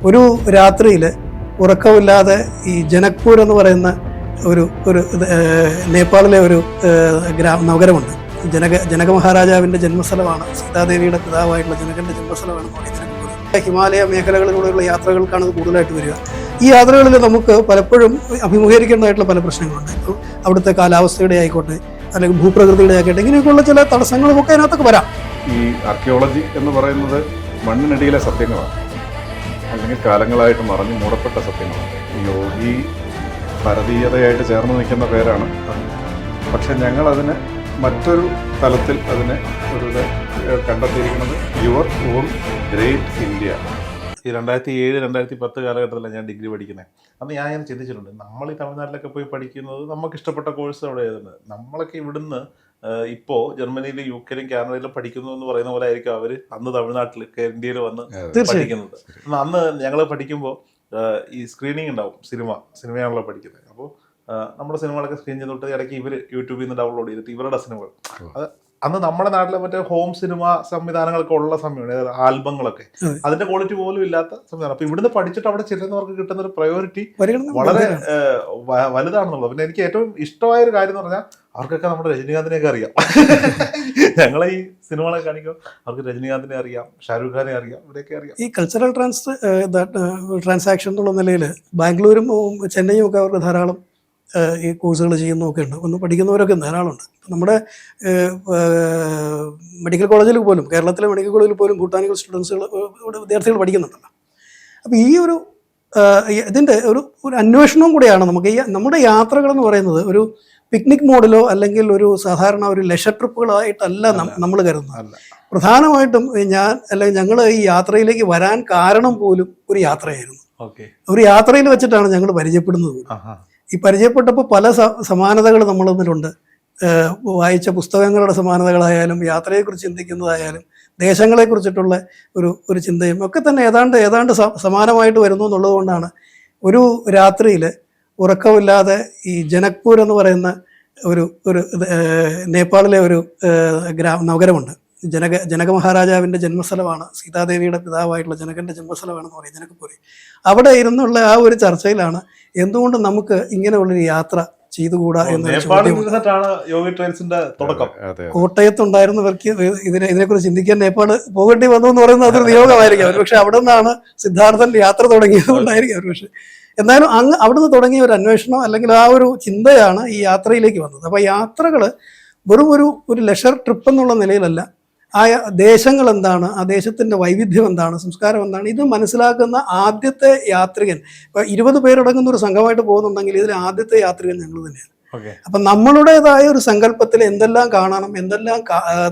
ഒരു രാത്രിയിൽ ഉറക്കമില്ലാതെ ഈ ജനക്പൂർ എന്ന് പറയുന്ന ഒരു ഒരു നേപ്പാളിലെ ഒരു നഗരമുണ്ട്. ജനക മഹാരാജാവിൻ്റെ ജന്മസ്ഥലമാണ്. സീതാദേവിയുടെ പിതാവായിട്ടുള്ള ജനകൻ്റെ ജന്മസ്ഥലമാണെന്ന് പറയുന്നത് ജനക്പൂർ. ഹിമാലയ മേഖലകളിലൂടെയുള്ള യാത്രകൾക്കാണ് ഇത് കൂടുതലായിട്ട് വരിക. ഈ യാത്രകളിൽ നമുക്ക് പലപ്പോഴും അഭിമുഖീകരിക്കേണ്ടതായിട്ടുള്ള പല പ്രശ്നങ്ങളുണ്ട്. ഇപ്പോൾ അവിടുത്തെ കാലാവസ്ഥയുടെ ആയിക്കോട്ടെ, അല്ലെങ്കിൽ ഭൂപ്രകൃതിയുടെ ആയിക്കോട്ടെ, ഇങ്ങനെയൊക്കെയുള്ള ചില തടസ്സങ്ങളുമൊക്കെ അതിനകത്തൊക്കെ വരാം. ഈ ആർക്കിയോളജി എന്ന് പറയുന്നത് മണ്ണിനടിയിലെ സത്യങ്ങളാണ്, അല്ലെങ്കിൽ കാലങ്ങളായിട്ട് മറഞ്ഞു മൂടപ്പെട്ട സത്യങ്ങളാണ്. യോഗി ഭാരതീയതയായിട്ട് ചേർന്ന് നിൽക്കുന്ന പേരാണ്. പക്ഷെ ഞങ്ങളതിന് മറ്റൊരു തലത്തിൽ അതിനെ ഒരു കണ്ടെത്തിയിരിക്കുന്നത് യുവർ ഓൺ ഗ്രേറ്റ് ഇന്ത്യ. ഈ 2007, 2010 കാലഘട്ടത്തിലാണ് ഞാൻ ഡിഗ്രി പഠിക്കുന്നത്. അന്ന് ഞാൻ ചിന്തിച്ചിട്ടുണ്ട്, നമ്മൾ ഈ തമിഴ്നാട്ടിലൊക്കെ പോയി പഠിക്കുന്നത് നമുക്ക് ഇഷ്ടപ്പെട്ട കോഴ്സ് അവിടെ എഴുതുന്നത്. നമ്മളൊക്കെ ഇവിടുന്ന് ഇപ്പോൾ ജർമ്മനിയിലും UK-ലും കാനഡയിലും പഠിക്കുന്നു എന്ന് പറയുന്ന പോലെ ആയിരിക്കും അവർ അന്ന് തമിഴ്നാട്ടിൽ ഇന്ത്യയിൽ വന്ന് പഠിക്കുന്നത്. അന്ന് ഞങ്ങൾ പഠിക്കുമ്പോൾ ഈ സ്ക്രീനിങ് ഉണ്ടാവും, സിനിമയാണല്ലോ പഠിക്കുന്നത്. അപ്പോൾ നമ്മുടെ സിനിമകളൊക്കെ സ്ക്രീൻ ചെയ്തിട്ട് ഇടയ്ക്ക് ഇവർ യൂട്യൂബിൽ നിന്ന് ഡൗൺലോഡ് ചെയ്തിട്ട് ഇവരുടെ സിനിമകൾ, അത് അന്ന് നമ്മുടെ നാട്ടിലെ മറ്റേ ഹോം സിനിമ സംവിധാനങ്ങളൊക്കെ ഉള്ള സമയമാണ്, ആൽബങ്ങളൊക്കെ അതിന്റെ ക്വാളിറ്റി പോലും ഇല്ലാത്ത സംവിധാനം. അപ്പൊ ഇവിടുന്ന് പഠിച്ചിട്ട് അവിടെ ചെല്ലുന്നവർക്ക് കിട്ടുന്ന ഒരു പ്രയോറിറ്റി വളരെ വലുതാണെന്നുള്ളത്. പിന്നെ എനിക്ക് ഏറ്റവും ഇഷ്ടമായ ഒരു കാര്യം എന്ന് പറഞ്ഞാൽ അവർക്കൊക്കെ നമ്മുടെ രജനീകാന്തിനെയൊക്കെ അറിയാം. ഞങ്ങളെ ഈ സിനിമകളൊക്കെ കാണിക്കും, അവർക്ക് രജനീകാന്തിനെ അറിയാം, ഷാരൂഖ് ഖാനെ അറിയാം, ഇവരെയൊക്കെ അറിയാം. ഈ കൾച്ചറൽ ട്രാൻസാക്ഷൻ എന്നുള്ള നിലയിൽ ബാംഗ്ലൂരും ചെന്നൈയും ഒക്കെ അവർക്ക് ധാരാളം ഈ കോഴ്സുകൾ ചെയ്യുന്നതൊക്കെ ഉണ്ട്. ഒന്ന് പഠിക്കുന്നവരൊക്കെ ധാരാളമുണ്ട്. നമ്മുടെ മെഡിക്കൽ കോളേജിൽ പോലും, കേരളത്തിലെ മെഡിക്കൽ കോളേജിൽ പോലും ബോട്ടാനിക്കൽ സ്റ്റുഡൻസുകൾ ഇവിടെ വിദ്യാർത്ഥികൾ പഠിക്കുന്നുണ്ടല്ലോ. അപ്പോൾ ഈ ഒരു ഇതിൻ്റെ ഒരു അന്വേഷണവും കൂടിയാണ് നമുക്ക് ഈ നമ്മുടെ യാത്രകളെന്ന് പറയുന്നത്. ഒരു പിക്നിക് മോഡിലോ അല്ലെങ്കിൽ ഒരു സാധാരണ ഒരു ലെഷർ ട്രിപ്പുകളായിട്ടല്ല നമ്മൾ കരുതുന്നത്. പ്രധാനമായിട്ടും ഞങ്ങൾ ഈ യാത്രയിലേക്ക് വരാൻ കാരണം പോലും ഒരു യാത്രയായിരുന്നു. ഒരു യാത്രയിൽ വെച്ചിട്ടാണ് ഞങ്ങൾ പരിചയപ്പെടുന്നത്. ഈ പരിചയപ്പെട്ടപ്പോൾ പല സമാനതകൾ നമ്മൾ തമ്മിലുണ്ട്. വായിച്ച പുസ്തകങ്ങളുടെ സമാനതകളായാലും, യാത്രയെക്കുറിച്ച് ചിന്തിക്കുന്നതായാലും, ദേശങ്ങളെക്കുറിച്ചിട്ടുള്ള ഒരു ചിന്തയും ഒക്കെ തന്നെ ഏതാണ്ട് സമാനമായിട്ട് വരുന്നു എന്നുള്ളത് കൊണ്ടാണ് ഒരു രാത്രിയിൽ ഉറക്കമില്ലാതെ ഈ ജനക്പൂർ എന്ന് പറയുന്ന ഒരു നേപ്പാളിലെ ഒരു നഗരമുണ്ട്. ജനക മഹാരാജാവിൻ്റെ ജന്മസ്ഥലമാണ്. സീതാദേവിയുടെ പിതാവായിട്ടുള്ള ജനകൻ്റെ ജന്മസ്ഥലമാണെന്ന് പറയും ജനക്പൂർ. അവിടെ ഇരുന്നുള്ള ആ ഒരു ചർച്ചയിലാണ് എന്തുകൊണ്ട് നമുക്ക് ഇങ്ങനെയുള്ളൊരു യാത്ര ചെയ്തുകൂടാ എന്ന്. കോട്ടയത്തുണ്ടായിരുന്നവർക്ക് ഇതിനെക്കുറിച്ച് ചിന്തിക്കാൻ നേപ്പാൾ പോകേണ്ടി വന്നു എന്ന് പറയുന്നത് അതൊരു നിയോഗമായിരിക്കും. പക്ഷെ അവിടെ നിന്നാണ് സിദ്ധാർത്ഥൻ യാത്ര തുടങ്ങിയത് കൊണ്ടായിരിക്കും പക്ഷെ. എന്നാലും അവിടുന്ന് തുടങ്ങിയ ഒരു അന്വേഷണം അല്ലെങ്കിൽ ആ ഒരു ചിന്തയാണ് ഈ യാത്രയിലേക്ക് വന്നത്. അപ്പോൾ യാത്രകൾ വെറും ഒരു ലെഷർ ട്രിപ്പ് എന്നുള്ള നിലയിലല്ല, ആ ദേശങ്ങൾ എന്താണ്, ആ ദേശത്തിൻ്റെ വൈവിധ്യം എന്താണ്, സംസ്കാരം എന്താണ്, ഇത് മനസ്സിലാക്കുന്ന ആദ്യത്തെ യാത്രികൻ. ഇപ്പോൾ 20 പേരടങ്ങുന്ന ഒരു സംഘമായിട്ട് പോകുന്നുണ്ടെങ്കിൽ ഇതിൽ ആദ്യത്തെ യാത്രികൻ ഞങ്ങൾ തന്നെയാണ്. അപ്പം നമ്മളുടേതായ ഒരു സങ്കല്പത്തിൽ എന്തെല്ലാം കാണണം, എന്തെല്ലാം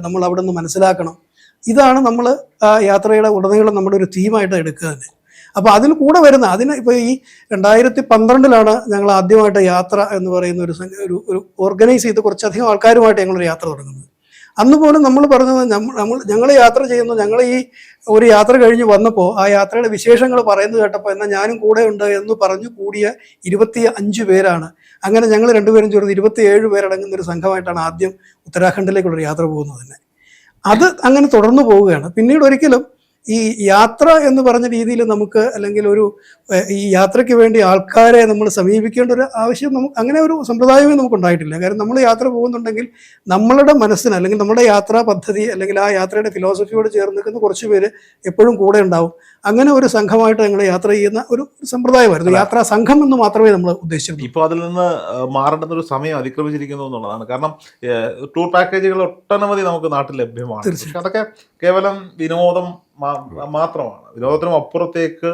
നമ്മൾ അവിടെ നിന്ന് മനസ്സിലാക്കണം, ഇതാണ് നമ്മൾ ആ യാത്രയുടെ ഉടനീളം നമ്മുടെ ഒരു തീമായിട്ട് എടുക്കുക തന്നെ. അപ്പോൾ അതിൽ കൂടെ വരുന്ന ഇപ്പോൾ ഈ 2012 ഞങ്ങൾ ആദ്യമായിട്ട് യാത്ര എന്ന് പറയുന്ന ഒരു ഓർഗനൈസ് ചെയ്ത് കുറച്ചധികം ആൾക്കാരുമായിട്ട് ഞങ്ങളൊരു യാത്ര തുടങ്ങുന്നത്. അന്ന് പോലും നമ്മൾ പറഞ്ഞത് ഞങ്ങൾ യാത്ര ചെയ്യുന്നു, ഞങ്ങൾ ഈ ഒരു യാത്ര കഴിഞ്ഞ് വന്നപ്പോൾ ആ യാത്രയുടെ വിശേഷങ്ങൾ പറയുന്നത് കേട്ടപ്പോൾ എന്നാൽ ഞാനും കൂടെ ഉണ്ട് എന്ന് പറഞ്ഞു കൂടിയ 25 പേരാണ്. അങ്ങനെ ഞങ്ങൾ രണ്ടുപേരും ചേർന്ന് 27 പേരടങ്ങുന്ന ഒരു സംഘമായിട്ടാണ് ആദ്യം ഉത്തരാഖണ്ഡിലേക്കുള്ളൊരു യാത്ര പോകുന്നത് തന്നെ. അത് അങ്ങനെ തുടർന്നു പോവുകയാണ്. പിന്നീട് ഒരിക്കലും ഈ യാത്ര എന്ന് പറഞ്ഞ രീതിയിൽ നമുക്ക്, അല്ലെങ്കിൽ ഈ യാത്രയ്ക്ക് വേണ്ടി ആൾക്കാരെ നമ്മൾ സമീപിക്കേണ്ട ഒരു ആവശ്യം അങ്ങനെ ഒരു സമ്പ്രദായമേ നമുക്ക് ഉണ്ടായിട്ടില്ല. കാരണം നമ്മൾ യാത്ര പോകുന്നുണ്ടെങ്കിൽ നമ്മളുടെ മനസ്സിന്, അല്ലെങ്കിൽ നമ്മുടെ യാത്രാ പദ്ധതി, അല്ലെങ്കിൽ ആ യാത്രയുടെ ഫിലോസഫിയോട് ചേർന്ന് നിൽക്കുന്ന കുറച്ച് പേര് എപ്പോഴും കൂടെ ഉണ്ടാവും. അങ്ങനെ ഒരു സംഘമായിട്ട് ഞങ്ങൾ യാത്ര ചെയ്യുന്ന ഒരു സമ്പ്രദായമായിരുന്നു. യാത്രാ സംഘം എന്ന് മാത്രമേ നമ്മൾ ഉദ്ദേശിച്ചിരുന്നു. ഇപ്പോൾ അതിൽ നിന്ന് മാറേണ്ടുന്ന ഒരു സമയം അതിക്രമിച്ചിരിക്കുന്നു എന്നുള്ളതാണ്. കാരണം ടൂർ പാക്കേജുകൾ ഒട്ടനവധി നമുക്ക് നാട്ടിൽ ലഭ്യമാണ്. അതൊക്കെ കേവലം വിനോദം മാത്രമാണ്. വിനോദത്തിനും അപ്പുറത്തേക്ക്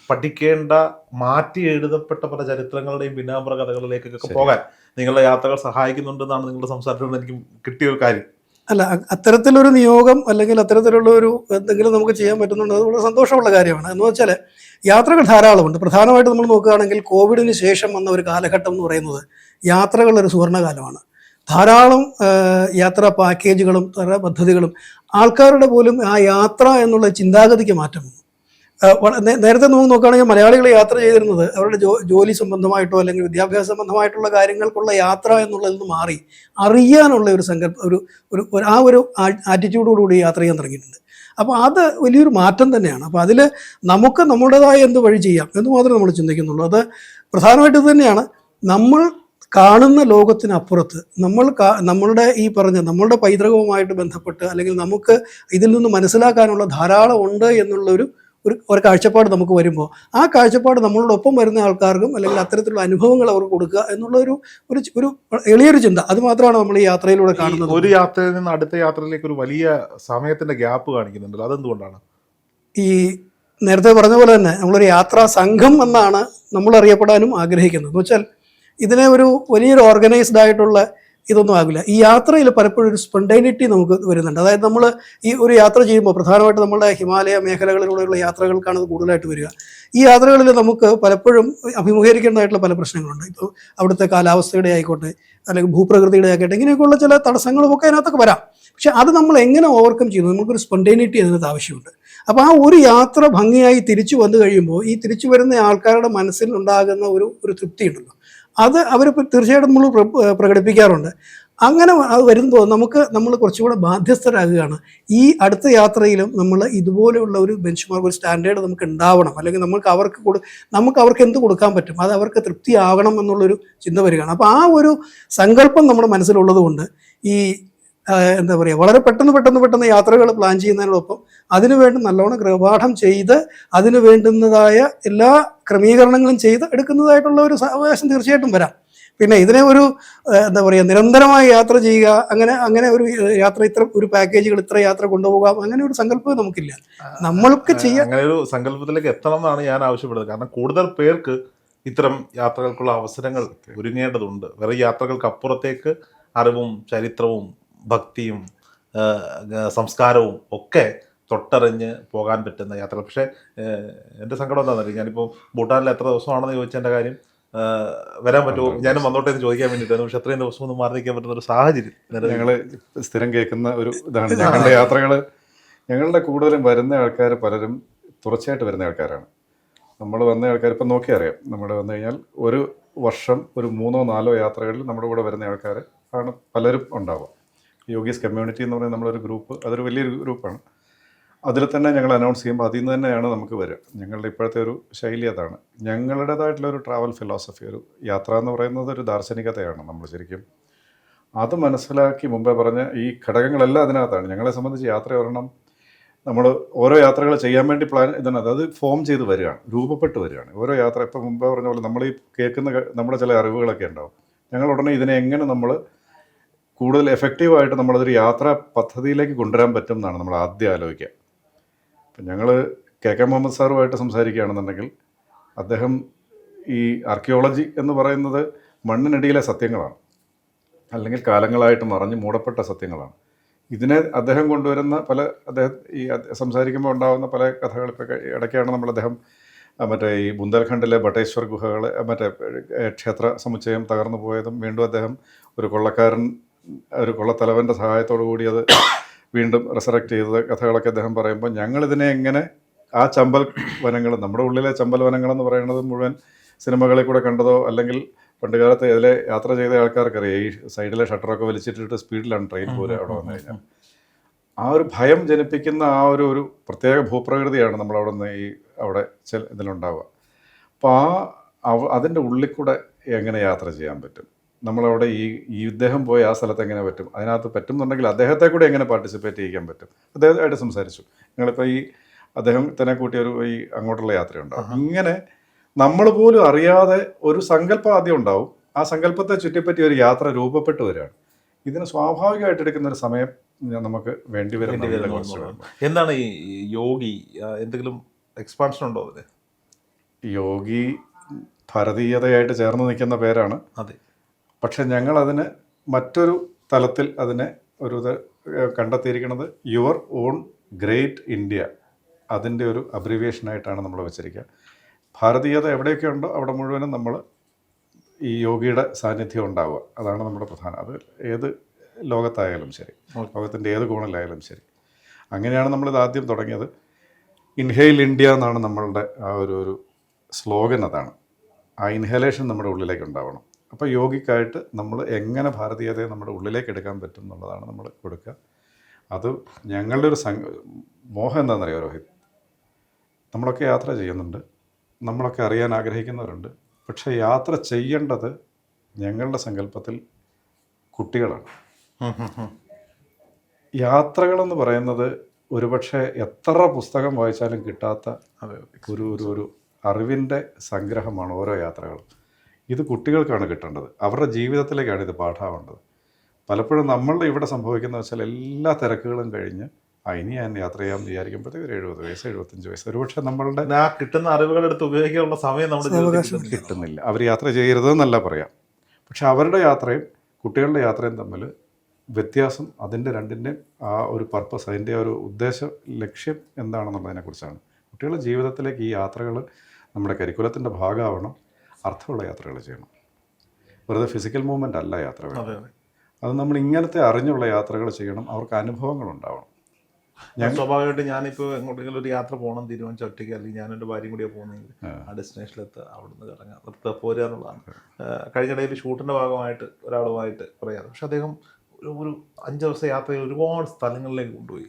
പഠിക്കേണ്ട, മാറ്റി എഴുതപ്പെട്ട പല ചരിത്രങ്ങളുടെയും പിന്നാമ്പുറ കഥകളിലേക്കൊക്കെ പോകാൻ നിങ്ങളുടെ യാത്രകൾ സഹായിക്കുന്നുണ്ടെന്നാണ് നിങ്ങളുടെ സംസാരത്തിൽ നിന്ന് എനിക്ക് കിട്ടിയ ഒരു കാര്യം. അല്ല, അത്തരത്തിലൊരു നിയോഗം അല്ലെങ്കിൽ അത്തരത്തിലുള്ള എന്തെങ്കിലും നമുക്ക് ചെയ്യാൻ പറ്റുന്നുണ്ട്, അത് വളരെ സന്തോഷമുള്ള കാര്യമാണ്. എന്ന് വെച്ചാൽ യാത്രകൾ ധാരാളമുണ്ട്. പ്രധാനമായിട്ട് നമ്മൾ നോക്കുകയാണെങ്കിൽ കോവിഡിന് ശേഷം വന്ന ഒരു കാലഘട്ടം എന്ന് പറയുന്നത് യാത്രകളുടെ സുവർണ്ണകാലമാണ്. ധാരാളം യാത്രാ പാക്കേജുകളും പദ്ധതികളും ആൾക്കാരുടെ പോലും ആ യാത്ര എന്നുള്ള ചിന്താഗതിക്ക് മാറ്റം വന്നു. നേരത്തെ നമുക്ക് നോക്കുകയാണെങ്കിൽ മലയാളികൾ യാത്ര ചെയ്തിരുന്നത് അവരുടെ ജോലി സംബന്ധമായിട്ടോ അല്ലെങ്കിൽ വിദ്യാഭ്യാസ സംബന്ധമായിട്ടുള്ള കാര്യങ്ങൾക്കുള്ള യാത്ര എന്നുള്ളതിൽ നിന്ന് മാറി അറിയാനുള്ള ഒരു സങ്കല്പം, ആ ഒരു ആറ്റിറ്റ്യൂഡോടുകൂടി യാത്ര ചെയ്യാൻ തുടങ്ങിയിട്ടുണ്ട്. അപ്പോൾ അത് വലിയൊരു മാറ്റം തന്നെയാണ്. അപ്പോൾ അതിൽ നമുക്ക് നമ്മുടേതായ എന്ത് വഴി ചെയ്യാം എന്ന് മാത്രമേ നമ്മൾ ചിന്തിക്കുന്നുള്ളൂ. അത് പ്രധാനമായിട്ട് ഇത് തന്നെയാണ്. നമ്മൾ കാണുന്ന ലോകത്തിനപ്പുറത്ത് നമ്മളുടെ ഈ പറഞ്ഞ നമ്മളുടെ പൈതൃകവുമായിട്ട് ബന്ധപ്പെട്ട് അല്ലെങ്കിൽ നമുക്ക് ഇതിൽ നിന്ന് മനസ്സിലാക്കാനുള്ള ധാരാളം ഉണ്ട് എന്നുള്ള ഒരു കാഴ്ചപ്പാട് നമുക്ക് വരുമ്പോൾ ആ കാഴ്ചപ്പാട് നമ്മളോടൊപ്പം വരുന്ന ആൾക്കാർക്കും അല്ലെങ്കിൽ അത്തരത്തിലുള്ള അനുഭവങ്ങൾ അവർക്ക് കൊടുക്കുക എന്നുള്ള ഒരു എളിയൊരു ചിന്ത, അത് മാത്രമാണ് നമ്മൾ ഈ യാത്രയിലൂടെ കാണുന്നത്. ഒരു യാത്രയിൽ നിന്ന് അടുത്ത യാത്രയിലേക്ക് ഒരു വലിയ സമയത്തിന്റെ ഗ്യാപ്പ് കാണിക്കുന്നുണ്ടല്ലോ, അതെന്തുകൊണ്ടാണ്? ഈ നേരത്തെ പറഞ്ഞ പോലെ തന്നെ നമ്മളൊരു യാത്രാ സംഘം എന്നാണ് നമ്മൾ അറിയപ്പെടാനും ആഗ്രഹിക്കുന്നത്. എന്ന് വെച്ചാൽ ഇതിനെ ഒരു വലിയൊരു ഓർഗനൈസ്ഡ് ആയിട്ടുള്ള ഇതൊന്നും ആകില്ല. ഈ യാത്രയിൽ പലപ്പോഴും ഒരു സ്പോണ്ടൈനിറ്റി നമുക്ക് വരുന്നുണ്ട്. അതായത് നമ്മൾ ഈ ഒരു യാത്ര ചെയ്യുമ്പോൾ പ്രധാനമായിട്ട് നമ്മുടെ ഹിമാലയ മേഖലകളിലൂടെയുള്ള യാത്രകൾക്കാണ് ഇത് കൂടുതലായിട്ട് വരിക. ഈ യാത്രകളിൽ നമുക്ക് പലപ്പോഴും അഭിമുഖീകരിക്കേണ്ടതായിട്ടുള്ള പല പ്രശ്നങ്ങളുണ്ട്. ഇപ്പോൾ അവിടുത്തെ കാലാവസ്ഥയുടെ ആയിക്കോട്ടെ അല്ലെങ്കിൽ ഭൂപ്രകൃതിയുടെ ആയിക്കോട്ടെ, ഇങ്ങനെയൊക്കെയുള്ള ചില തടസ്സങ്ങളുമൊക്കെ അതിനകത്തൊക്കെ വരാം. പക്ഷെ അത് നമ്മൾ എങ്ങനെ ഓവർകം ചെയ്യുന്നു, നമുക്കൊരു സ്പോണ്ടൈനിറ്റി അതിനകത്ത് ആവശ്യമുണ്ട്. അപ്പോൾ ആ ഒരു യാത്ര ഭംഗിയായി തിരിച്ചു വന്നു കഴിയുമ്പോൾ ഈ തിരിച്ചു വരുന്ന ആൾക്കാരുടെ മനസ്സിൽ ഉണ്ടാകുന്ന ഒരു തൃപ്തി ഉണ്ടല്ലോ, അത് അവർ തീർച്ചയായിട്ടും നമ്മൾ പ്രകടിപ്പിക്കാറുണ്ട്. അങ്ങനെ അത് വരുമ്പോൾ നമ്മൾ കുറച്ചുകൂടെ ബാധ്യസ്ഥരാകുകയാണ്. ഈ അടുത്ത യാത്രയിലും നമ്മൾ ഇതുപോലെയുള്ള ഒരു ബെഞ്ച് മാർക്ക്, ഒരു സ്റ്റാൻഡേർഡ് നമുക്ക് ഉണ്ടാവണം. അല്ലെങ്കിൽ നമുക്ക് അവർക്ക് എന്ത് കൊടുക്കാൻ പറ്റും, അത് അവർക്ക് തൃപ്തിയാകണം എന്നുള്ളൊരു ചിന്ത വരികയാണ്. അപ്പോൾ ആ ഒരു സങ്കല്പം നമ്മുടെ മനസ്സിലുള്ളത് കൊണ്ട് ഈ എന്താ പറയുക, വളരെ പെട്ടെന്ന് യാത്രകൾ പ്ലാൻ ചെയ്യുന്നതിനോടൊപ്പം അതിനുവേണ്ടി നല്ലോണം ഗൃഹപാഠം ചെയ്ത് അതിന് വേണ്ടുന്നതായ എല്ലാ ക്രമീകരണങ്ങളും ചെയ്ത് എടുക്കുന്നതായിട്ടുള്ള ഒരു അവകാശം തീർച്ചയായിട്ടും വരാം. പിന്നെ ഇതിനെ ഒരു എന്താ പറയുക, നിരന്തരമായി യാത്ര ചെയ്യുക, അങ്ങനെ ഒരു യാത്ര ഒരു പാക്കേജുകൾ ഇത്ര യാത്ര കൊണ്ടുപോകാം, അങ്ങനെ ഒരു സങ്കല്പം നമുക്കില്ല. നമ്മൾക്ക് ചെയ്യാൻ അങ്ങനെ ഒരു സങ്കല്പത്തിലേക്ക് എത്തണം എന്നാണ് ഞാൻ ആവശ്യപ്പെടുന്നത്. കാരണം കൂടുതൽ പേർക്ക് ഇത്തരം യാത്രകൾക്കുള്ള അവസരങ്ങൾ ഒരുങ്ങേണ്ടതുണ്ട്. വേറെ യാത്രകൾക്ക് അപ്പുറത്തേക്ക് അറിവും ചരിത്രവും ഭക്തിയും സംസ്കാരവും ഒക്കെ തൊട്ടറിഞ്ഞ് പോകാൻ പറ്റുന്ന യാത്രകൾ. പക്ഷേ എൻ്റെ സങ്കടം എന്താണെന്ന് അറിയാം, ഞാനിപ്പോൾ ഭൂട്ടാനിൽ എത്ര ദിവസമാണെന്ന് ചോദിച്ചതിൻ്റെ കാര്യം വരാൻ പറ്റുമോ, ഞാനും വന്നോട്ടെ എന്ന് ചോദിക്കാൻ വേണ്ടിയിട്ടായിരുന്നു. പക്ഷെ അത്രയും ദിവസം ഒന്നും മാറി നിൽക്കാൻ പറ്റുന്ന ഒരു സാഹചര്യം ഞങ്ങൾ സ്ഥിരം കേൾക്കുന്ന ഒരു ഇതാണ്. ഞങ്ങളുടെ യാത്രകൾ, ഞങ്ങളുടെ കൂടുതലും വരുന്ന ആൾക്കാർ പലരും തുടർച്ചയായിട്ട് വരുന്ന ആൾക്കാരാണ്. നമ്മൾ വന്ന ആൾക്കാർ ഇപ്പം നോക്കിയറിയാം, നമ്മൾ വന്നു കഴിഞ്ഞാൽ ഒരു വർഷം ഒരു 3-4 യാത്രകളിൽ നമ്മുടെ കൂടെ വരുന്ന ആൾക്കാർ ആണ് പലരും ഉണ്ടാവുക. യോഗീസ് കമ്മ്യൂണിറ്റി എന്ന് പറയുന്ന നമ്മളൊരു ഗ്രൂപ്പ്, അതൊരു വലിയൊരു ഗ്രൂപ്പാണ്. അതിൽ തന്നെ ഞങ്ങൾ അനൗൺസ് ചെയ്യുമ്പോൾ അതിൽ നിന്ന് തന്നെയാണ് നമുക്ക് വരിക. ഞങ്ങളുടെ ഇപ്പോഴത്തെ ഒരു ശൈലി അതാണ്. ഞങ്ങളുടേതായിട്ടുള്ളൊരു ട്രാവൽ ഫിലോസഫി, ഒരു യാത്ര എന്ന് പറയുന്നത് ഒരു ദാർശനികതയാണ്. നമ്മൾ ശരിക്കും അത് മനസ്സിലാക്കി മുമ്പേ പറഞ്ഞ ഈ ഘടകങ്ങളെല്ലാം അതിനകത്താണ്. ഞങ്ങളെ സംബന്ധിച്ച് യാത്ര ഒരെണ്ണം നമ്മൾ ഓരോ യാത്രകൾ ചെയ്യാൻ വേണ്ടി പ്ലാൻ ഇതിനകത്ത് അത് ഫോം ചെയ്ത് വരികയാണ്, രൂപപ്പെട്ട് വരികയാണ് ഓരോ യാത്ര. ഇപ്പം മുമ്പേ പറഞ്ഞ പോലെ നമ്മൾ ഈ കേൾക്കുന്ന നമ്മുടെ ചില അറിവുകളൊക്കെ ഉണ്ടാവും. ഞങ്ങൾ ഉടനെ ഇതിനെ എങ്ങനെ നമ്മൾ കൂടുതൽ എഫക്റ്റീവായിട്ട് നമ്മളതൊരു യാത്രാ പദ്ധതിയിലേക്ക് കൊണ്ടുവരാൻ പറ്റും എന്നാണ് നമ്മൾ ആദ്യം ആലോചിക്കുക. ഇപ്പം ഞങ്ങൾ കെ മുഹമ്മദ് സാറുമായിട്ട് സംസാരിക്കുകയാണെന്നുണ്ടെങ്കിൽ അദ്ദേഹം ഈ ആർക്കിയോളജി എന്ന് പറയുന്നത് മണ്ണിനടിയിലെ സത്യങ്ങളാണ്, അല്ലെങ്കിൽ കാലങ്ങളായിട്ട് മറഞ്ഞ് മൂടപ്പെട്ട സത്യങ്ങളാണ്. ഇതിനെ അദ്ദേഹം കൊണ്ടുവരുന്ന അദ്ദേഹം ഈ സംസാരിക്കുമ്പോൾ ഉണ്ടാകുന്ന പല കഥകൾ. ഇപ്പോൾ ഇടയ്ക്കാണ് അദ്ദേഹം മറ്റേ ഈ ബുന്ദേൽഖണ്ഡിലെ ബട്ടേശ്വർ ഗുഹകൾ, മറ്റേ ക്ഷേത്ര സമുച്ചയം തകർന്നു പോയതും വീണ്ടും അദ്ദേഹം ഒരു കൊള്ളത്തലവൻ്റെ സഹായത്തോടു കൂടി അത് വീണ്ടും റിസറക്റ്റ് ചെയ്തത് കഥകളൊക്കെ അദ്ദേഹം പറയുമ്പോൾ ഞങ്ങളിതിനെ എങ്ങനെ ആ ചമ്പൽ വനങ്ങൾ, നമ്മുടെ ഉള്ളിലെ ചമ്പൽ വനങ്ങളെന്ന് പറയുന്നത് മുഴുവൻ സിനിമകളിൽ കൂടെ കണ്ടതോ അല്ലെങ്കിൽ പണ്ട് കാലത്ത് ഇതിലെ യാത്ര ചെയ്ത ആൾക്കാർക്കറിയാം, ഈ സൈഡിലെ ഷട്ടറൊക്കെ വലിച്ചിട്ടിട്ട് സ്പീഡിലാണ് ട്രെയിൻ പോരുക അവിടെ വന്നു കഴിഞ്ഞാൽ. ആ ഒരു ഭയം ജനിപ്പിക്കുന്ന ആ ഒരു പ്രത്യേക ഭൂപ്രകൃതിയാണ് നമ്മളവിടെ നിന്ന് അവിടെ ഇതിലുണ്ടാവുക. അപ്പോൾ അതിൻ്റെ ഉള്ളിൽ കൂടെ എങ്ങനെ യാത്ര ചെയ്യാൻ പറ്റും, നമ്മളവിടെ ഈ ഇദ്ദേഹം പോയ ആ സ്ഥലത്ത് എങ്ങനെ പറ്റും, അതിനകത്ത് പറ്റുന്നുണ്ടെങ്കിൽ അദ്ദേഹത്തെ കൂടെ എങ്ങനെ പാർട്ടിസിപ്പേറ്റ് ചെയ്യിക്കാൻ പറ്റും. അദ്ദേഹമായിട്ട് സംസാരിച്ചു. ഞങ്ങളിപ്പോൾ അദ്ദേഹത്തിനെ കൂട്ടിയ ഈ അങ്ങോട്ടുള്ള യാത്രയുണ്ടാവും. ഇങ്ങനെ നമ്മൾ പോലും അറിയാതെ ഒരു സങ്കല്പം ആദ്യം ഉണ്ടാവും. ആ സങ്കല്പത്തെ ചുറ്റിപ്പറ്റി ഒരു യാത്ര രൂപപ്പെട്ടു വരികയാണ്. ഇതിന് സ്വാഭാവികമായിട്ട് എടുക്കുന്ന ഒരു സമയം നമുക്ക് വേണ്ടി വരുന്നത്. എന്താണ് ഈ യോഗി, എന്തെങ്കിലും എക്സ്പാൻഷൻ ഉണ്ടോ അതിന്? യോഗി ഭാരതീയതയായിട്ട് ചേർന്ന് നിൽക്കുന്ന പേരാണ്. അതെ. പക്ഷെ ഞങ്ങളതിന് മറ്റൊരു തലത്തിൽ അതിനെ കണ്ടെത്തിയിരിക്കുന്നത് യുവർ ഓൺ ഗ്രേറ്റ് ഇന്ത്യ, അതിൻ്റെ ഒരു അബ്രിവിയേഷനായിട്ടാണ് നമ്മൾ വെച്ചിരിക്കുക. ഭാരതീയത എവിടെയൊക്കെ ഉണ്ടോ അവിടെ മുഴുവനും നമ്മൾ ഈ യോഗിയുടെ സാന്നിധ്യം ഉണ്ടാവുക, അതാണ് നമ്മുടെ പ്രധാനം. അത് ഏത് ലോകത്തായാലും ശരി, ലോകത്തിൻ്റെ ഏത് കോണിലായാലും ശരി. അങ്ങനെയാണ് നമ്മളിത് ആദ്യം തുടങ്ങിയത്. ഇൻഹെയിൽ ഇന്ത്യ എന്നാണ് നമ്മളുടെ ആ ഒരു സ്ലോഗൻ. അതാണ് ആ ഇൻഹലേഷൻ നമ്മുടെ ഉള്ളിലേക്ക് ഉണ്ടാവണം. അപ്പോൾ യോഗിക്കായിട്ട് നമ്മൾ എങ്ങനെ ഭാരതീയതയെ നമ്മുടെ ഉള്ളിലേക്ക് എടുക്കാൻ പറ്റും എന്നുള്ളതാണ് നമ്മൾ കൊടുക്കുക. അത് ഞങ്ങളുടെ ഒരു മോഹം എന്താണെന്നറിയോ രോഹിത്, നമ്മളൊക്കെ യാത്ര ചെയ്യുന്നുണ്ട്, നമ്മളൊക്കെ അറിയാൻ ആഗ്രഹിക്കുന്നവരുണ്ട്. പക്ഷേ യാത്ര ചെയ്യേണ്ടത് ഞങ്ങളുടെ സങ്കല്പത്തിൽ കുട്ടികളാണ്. യാത്രകളെന്ന് പറയുന്നത് ഒരുപക്ഷെ എത്ര പുസ്തകം വായിച്ചാലും കിട്ടാത്ത ഒരു അറിവിൻ്റെ സംഗ്രഹമാണ് ഓരോ യാത്രകളും. ഇത് കുട്ടികൾക്കാണ് കിട്ടേണ്ടത്, അവരുടെ ജീവിതത്തിലേക്കാണ് ഇത് പാഠമാവേണ്ടത്. പലപ്പോഴും നമ്മളുടെ ഇവിടെ സംഭവിക്കുന്നത് വെച്ചാൽ എല്ലാ തിരക്കുകളും കഴിഞ്ഞ് ഇനി ഞാൻ യാത്ര ചെയ്യാമെന്ന് വിചാരിക്കുമ്പോഴത്തേക്ക് ഒരു 70 വയസ്സ് 75 വയസ്സ്, ഒരുപക്ഷെ നമ്മളുടെ ആ കിട്ടുന്ന അറിവുകളെടുത്ത് ഉപയോഗിക്കാനുള്ള സമയം നമ്മുടെ കിട്ടുന്നില്ല. അവർ യാത്ര ചെയ്യരുതെന്നല്ല പറയാം, പക്ഷെ അവരുടെ യാത്രയും കുട്ടികളുടെ യാത്രയും തമ്മിൽ വ്യത്യാസം, അതിൻ്റെ രണ്ടിൻ്റെയും ആ ഒരു പർപ്പസ്, അതിൻ്റെ ഒരു ഉദ്ദേശ ലക്ഷ്യം എന്താണെന്നുള്ളതിനെക്കുറിച്ചാണ്. കുട്ടികളുടെ ജീവിതത്തിലേക്ക് ഈ യാത്രകൾ നമ്മുടെ കരിക്കുലത്തിൻ്റെ ഭാഗമാവണം. അർത്ഥമുള്ള യാത്രകൾ ചെയ്യണം, വെറുതെ ഫിസിക്കൽ മൂവ്മെൻ്റ് അല്ല യാത്ര വേണം. അത് നമ്മൾ ഇങ്ങനത്തെ അറിഞ്ഞുള്ള യാത്രകൾ ചെയ്യണം, അവർക്ക് അനുഭവങ്ങൾ ഉണ്ടാവണം. സ്വാഭാവികമായിട്ട് ഞാനിപ്പോൾ എങ്ങോട്ടെങ്കിലും ഒരു യാത്ര പോകണം തീരുമാനിച്ച ഒറ്റയ്ക്ക്, അല്ലെങ്കിൽ ഞാൻ എൻ്റെ ഭാര്യയും കൂടിയാണ് പോകുന്നെങ്കിൽ ആ ഡെസ്റ്റിനേഷനിലെത്തുക, അവിടുന്ന് കറങ്ങുക, പോരുക എന്നുള്ളതാണ്. കഴിഞ്ഞിടയിൽ ഷൂട്ടിൻ്റെ ഭാഗമായിട്ട് ഒരാളുമായിട്ട് പറയാറ്. പക്ഷെ അദ്ദേഹം ഒരു 5 ദിവസം യാത്രയിൽ ഒരുപാട് സ്ഥലങ്ങളിലേക്ക് കൊണ്ടുപോയി.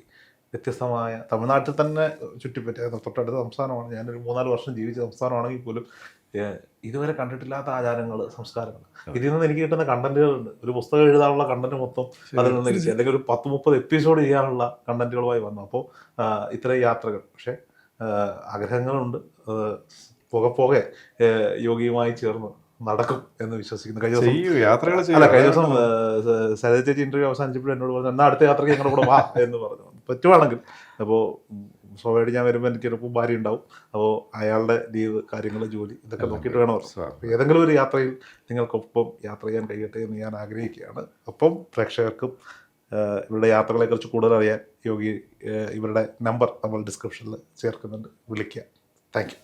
വ്യത്യസ്തമായ തമിഴ്നാട്ടിൽ തന്നെ ചുറ്റിപ്പറ്റിയ തൊട്ടടുത്ത സംസ്ഥാനമാണ്, ഞാനൊരു 3-4 വർഷം ജീവിച്ച സംസ്ഥാനമാണെങ്കിൽ പോലും ഇതുവരെ കണ്ടിട്ടില്ലാത്ത ആചാരങ്ങൾ, സംസ്കാരങ്ങൾ, ഇതിൽ നിന്ന് എനിക്ക് കിട്ടുന്ന കണ്ടന്റുകളുണ്ട്. ഒരു പുസ്തകം എഴുതാനുള്ള കണ്ടന്റ് മൊത്തം അതിൽ നിന്ന് കിട്ടി, അല്ലെങ്കിൽ ഒരു 10-30 എപ്പിസോഡ് ചെയ്യാനുള്ള കണ്ടന്റുകളുമായി വന്നു. അപ്പോൾ ഇത്തരം യാത്രകൾ, പക്ഷേ ആഗ്രഹങ്ങളുണ്ട്. പോകെ യോഗിയുമായി ചേർന്ന് നടക്കും എന്ന് വിശ്വസിക്കുന്നു. കഴിഞ്ഞ ദിവസം സരിത ചേച്ചി ഇന്റർവ്യൂ അവസാനിച്ചപ്പോഴും എന്നോട് പറഞ്ഞു, എന്നാൽ അടുത്ത യാത്രയ്ക്ക് ഞങ്ങളുടെ കൂടെ വാ എന്ന് പറഞ്ഞു, പറ്റുവാണെങ്കിൽ. അപ്പോൾ സ്വാഭാവികമായിട്ട് ഞാൻ വരുമ്പോൾ എനിക്കൊരു ഭാര്യ ഉണ്ടാവും. അപ്പോൾ അയാളുടെ ലീവ്, കാര്യങ്ങൾ, ജോലി, ഇതൊക്കെ നോക്കിയിട്ട് വേണം. അപ്പോൾ ഏതെങ്കിലും ഒരു യാത്രയിൽ നിങ്ങൾക്കൊപ്പം യാത്ര ചെയ്യാൻ കഴിയട്ടെ എന്ന് ഞാൻ ആഗ്രഹിക്കുകയാണ്. ഒപ്പം പ്രേക്ഷകർക്കും ഇവരുടെ യാത്രകളെക്കുറിച്ച് കൂടുതൽ അറിയാൻ യോഗി ഇവരുടെ നമ്പർ നമ്മൾ ഡിസ്ക്രിപ്ഷനിൽ ചേർക്കുന്നുണ്ട്, വിളിക്കുക. Thank you.